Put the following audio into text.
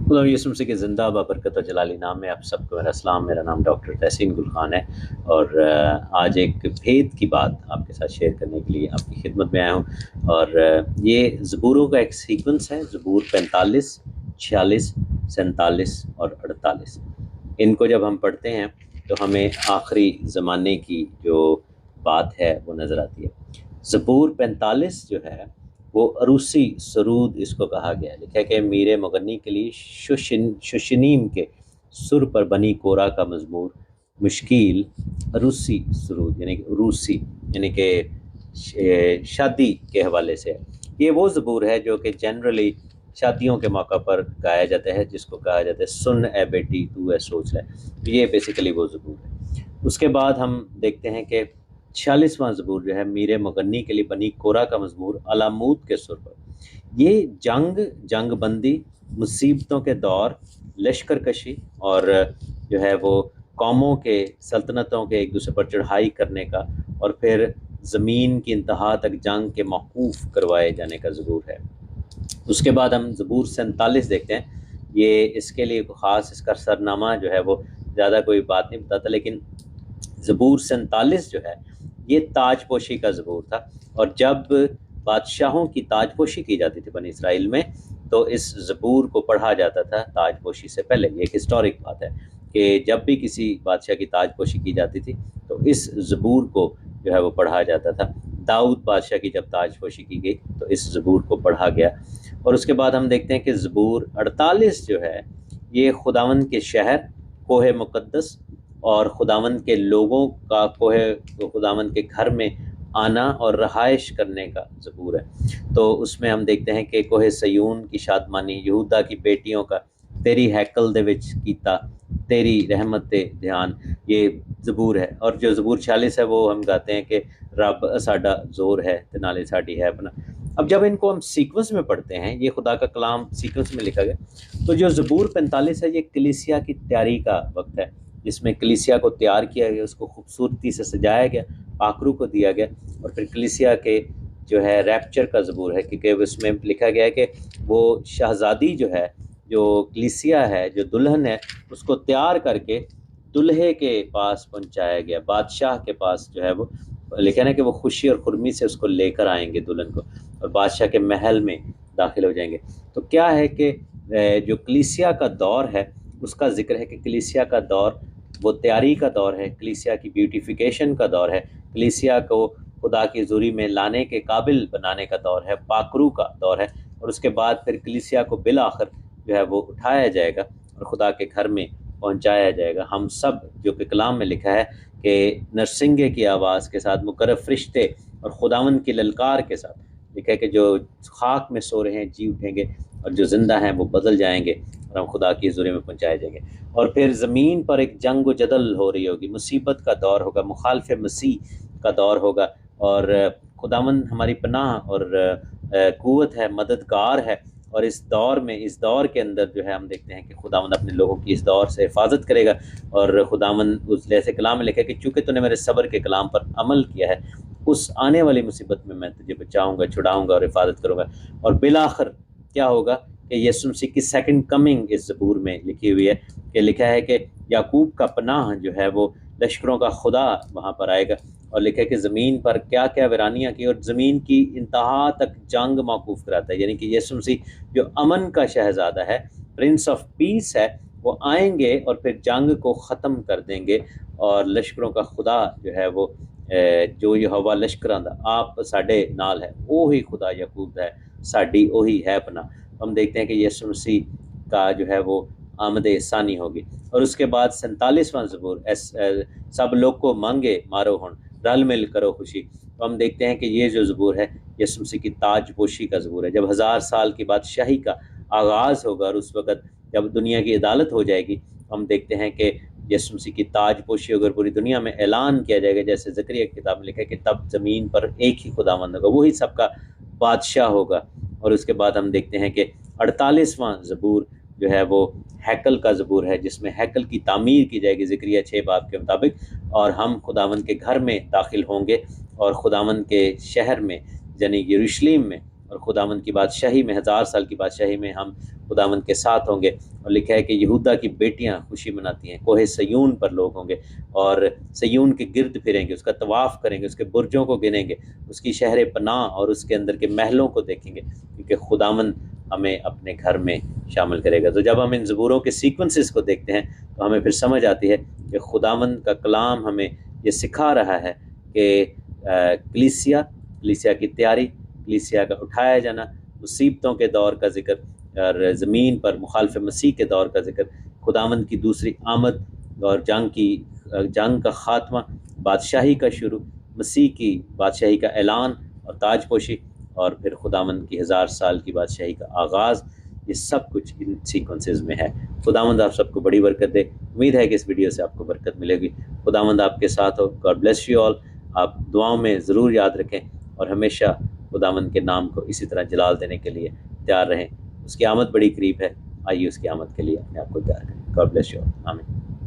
خدا یسوع مسیح کے زندہ بابرکت و جلالی نام میں آپ سب کو میرا سلام۔ میرا نام ڈاکٹر تحسین گل خان ہے، اور آج ایک بھید کی بات آپ کے ساتھ شیئر کرنے کے لیے آپ کی خدمت میں آیا ہوں۔ اور یہ زبوروں کا ایک سیکوینس ہے، زبور 45، 46، 47 اور 48۔ ان کو جب ہم پڑھتے ہیں تو ہمیں آخری زمانے کی جو بات ہے وہ نظر آتی ہے۔ زبور 45 جو ہے وہ عروسی سرود اس کو کہا گیا ہے، لکھا ہے کہ میر مغنی کے لیے ششنیم کے سر پر بنی کورا کا مزمور، مشکیل عروسی سرود یعنی کہ عروسی یعنی کہ شادی کے حوالے سے ہے۔ یہ وہ زبور ہے جو کہ جنرلی شادیوں کے موقع پر گایا جاتا ہے، جس کو کہا جاتا ہے سن اے بیٹی تو اے سوچ لے۔ یہ بیسیکلی وہ زبور ہے۔ اس کے بعد ہم دیکھتے ہیں کہ 46واں زبور جو ہے میر مغنی کے لیے بنی کورا کا مزمور، علامود کے سر پر۔ یہ جنگ بندی، مصیبتوں کے دور، لشکر کشی اور جو ہے وہ قوموں کے سلطنتوں کے ایک دوسرے پر چڑھائی کرنے کا، اور پھر زمین کی انتہا تک جنگ کے موقوف کروائے جانے کا زبور ہے۔ اس کے بعد ہم زبور 47 دیکھتے ہیں۔ یہ اس کے لیے خاص اس کا سرنامہ جو ہے وہ زیادہ کوئی بات نہیں بتاتا، لیکن زبور 47 جو ہے یہ تاج پوشی کا زبور تھا، اور جب بادشاہوں کی تاج پوشی کی جاتی تھی بنی اسرائیل میں تو اس زبور کو پڑھا جاتا تھا تاج پوشی سے پہلے۔ یہ ایک ہسٹورک بات ہے کہ جب بھی کسی بادشاہ کی تاج پوشی کی جاتی تھی تو اس زبور کو جو ہے وہ پڑھا جاتا تھا۔ داؤد بادشاہ کی جب تاج پوشی کی گئی تو اس زبور کو پڑھا گیا۔ اور اس کے بعد ہم دیکھتے ہیں کہ زبور 48 جو ہے یہ خداوند کے شہر، کوہ مقدس اور خداوند کے لوگوں کا خداوند کے گھر میں آنا اور رہائش کرنے کا زبور ہے۔ تو اس میں ہم دیکھتے ہیں کہ کوہ سیون کی شادمانی، یہودا کی بیٹیوں کا تیری ہیکل دے وچ کیتا تیری رحمت تے دھیان، یہ زبور ہے۔ اور جو زبور 46 ہے وہ ہم گاتے ہیں کہ رب ساڈا زور ہے تے نالے ساڈی ہے بنا۔ اب جب ان کو ہم سیکوینس میں پڑھتے ہیں، یہ خدا کا کلام سیکوینس میں لکھا گیا، تو جو زبور 45 ہے یہ کلیسیا کی تیاری کا وقت ہے، جس میں کلیسیا کو تیار کیا گیا، اس کو خوبصورتی سے سجایا گیا، پاکرو کو دیا گیا، اور پھر کلیسیا کے جو ہے ریپچر کا زبور ہے، کیونکہ اس میں لکھا گیا ہے کہ وہ شہزادی جو ہے، جو کلیسیا ہے، جو دلہن ہے، اس کو تیار کر کے دلہے کے پاس پہنچایا گیا، بادشاہ کے پاس جو ہے وہ لکھا ہے کہ وہ خوشی اور خرمی سے اس کو لے کر آئیں گے دلہن کو، اور بادشاہ کے محل میں داخل ہو جائیں گے۔ تو کیا ہے کہ جو کلیسیا کا دور ہے اس کا ذکر ہے کہ کلیسیا کا دور وہ تیاری کا دور ہے، کلیسیا کی بیوٹیفیکیشن کا دور ہے، کلیسیا کو خدا کی حضوری میں لانے کے قابل بنانے کا دور ہے، پاکرو کا دور ہے، اور اس کے بعد پھر کلیسیا کو بالآخر جو ہے وہ اٹھایا جائے گا اور خدا کے گھر میں پہنچایا جائے گا۔ ہم سب جو کہ کلام میں لکھا ہے کہ نرسنگے کی آواز کے ساتھ مقرب فرشتے اور خداوند کی للکار کے ساتھ، لکھا ہے کہ جو خاک میں سو رہے ہیں جی اٹھیں گے، اور جو زندہ ہیں وہ بدل جائیں گے، اور ہم خدا کی حضوری میں پہنچائے جائیں گے۔ اور پھر زمین پر ایک جنگ و جدل ہو رہی ہوگی، مصیبت کا دور ہوگا، مخالف مسیح کا دور ہوگا، اور خداوند ہماری پناہ اور قوت ہے، مددگار ہے، اور اس دور کے اندر جو ہے ہم دیکھتے ہیں کہ خداوند اپنے لوگوں کی اس دور سے حفاظت کرے گا، اور خداوند اس جیسے کلام میں لکھا ہے کہ چونکہ تو نے میرے صبر کے کلام پر عمل کیا ہے، اس آنے والی مصیبت میں تجھے بچاؤں گا، چھڑاؤں گا اور حفاظت کروں گا۔ اور بالآخر کیا ہوگا کہ یسوع مسیح کی سیکنڈ کمنگ اس زبور میں لکھی ہوئی ہے، کہ لکھا ہے کہ یعقوب کا پناہ جو ہے وہ لشکروں کا خدا وہاں پر آئے گا، اور لکھا ہے کہ زمین پر کیا کیا ویرانیاں کی، اور زمین کی انتہا تک جنگ موقوف کراتا ہے، یعنی کہ یسوع مسیح جو امن کا شہزادہ ہے، پرنس آف پیس ہے، وہ آئیں گے اور پھر جنگ کو ختم کر دیں گے، اور لشکروں کا خدا جو ہے وہ جو یہوہ لشکراں دا آپ ساڈے نال ہے، وہی خدا یعقوب ہے ساڈی وہی ہے پناہ۔ ہم دیکھتے ہیں کہ یسوع مسیح کا جو ہے وہ آمد ثانی ہوگی۔ اور اس کے بعد 47واں زبور سب لوگ کو مانگے مارو ہن رل مل کرو خوشی۔ تو ہم دیکھتے ہیں کہ یہ جو زبور ہے یسوع مسیح کی تاج پوشی کا زبور ہے، جب 1000 سال کی بادشاہی کا آغاز ہوگا، اور اس وقت جب دنیا کی عدالت ہو جائے گی، ہم دیکھتے ہیں کہ یسوع مسیح کی تاج پوشی اگر پوری دنیا میں اعلان کیا جائے گا، جیسے زکریا کی کتاب میں لکھا ہے کہ تب زمین پر ایک ہی خداوند ہوگا، وہی سب کا بادشاہ ہوگا۔ اور اس کے بعد ہم دیکھتے ہیں کہ 48واں زبور جو ہے وہ ہیکل کا زبور ہے، جس میں ہیکل کی تعمیر کی جائے گی زکریا 6 باب کے مطابق، اور ہم خداوند کے گھر میں داخل ہوں گے، اور خداوند کے شہر میں یعنی یروشلم میں اور خداوند کی بادشاہی میں 1000 سال کی بادشاہی میں ہم خداوند کے ساتھ ہوں گے۔ اور لکھا ہے کہ یہودا کی بیٹیاں خوشی مناتی ہیں، کوہ سیون پر لوگ ہوں گے اور سیون کے گرد پھریں گے، اس کا طواف کریں گے، اس کے برجوں کو گنیں گے، اس کی شہر پناہ اور اس کے اندر کے محلوں کو دیکھیں گے، کیونکہ خداوند ہمیں اپنے گھر میں شامل کرے گا۔ تو جب ہم ان زبوروں کے سیکوینسز کو دیکھتے ہیں تو ہمیں پھر سمجھ آتی ہے کہ خداوند کا کلام ہمیں یہ سکھا رہا ہے کہ کلیسیا کی تیاری، کلیسیا کا اٹھایا جانا، مصیبتوں کے دور کا ذکر اور زمین پر مخالف مسیح کے دور کا ذکر، خداوند کی دوسری آمد اور جنگ کا خاتمہ، بادشاہی کا شروع، مسیح کی بادشاہی کا اعلان اور تاج پوشی، اور پھر خداوند کی 1000 سال کی بادشاہی کا آغاز، یہ سب کچھ ان سیکوینسز میں ہے۔ خداوند آپ سب کو بڑی برکت دے۔ امید ہے کہ اس ویڈیو سے آپ کو برکت ملے گی۔ خداوند آپ کے ساتھ ہو۔ God bless you all. آپ دعاؤں میں ضرور یاد رکھیں اور ہمیشہ خداوند کے نام کو اسی طرح جلال دینے کے لیے تیار رہیں۔ اس کی آمد بڑی قریب ہے، آئیے اس کی آمد کے لیے اپنے آپ کو تیار کریں۔ گاڈ بلیس یو آل۔ آمین۔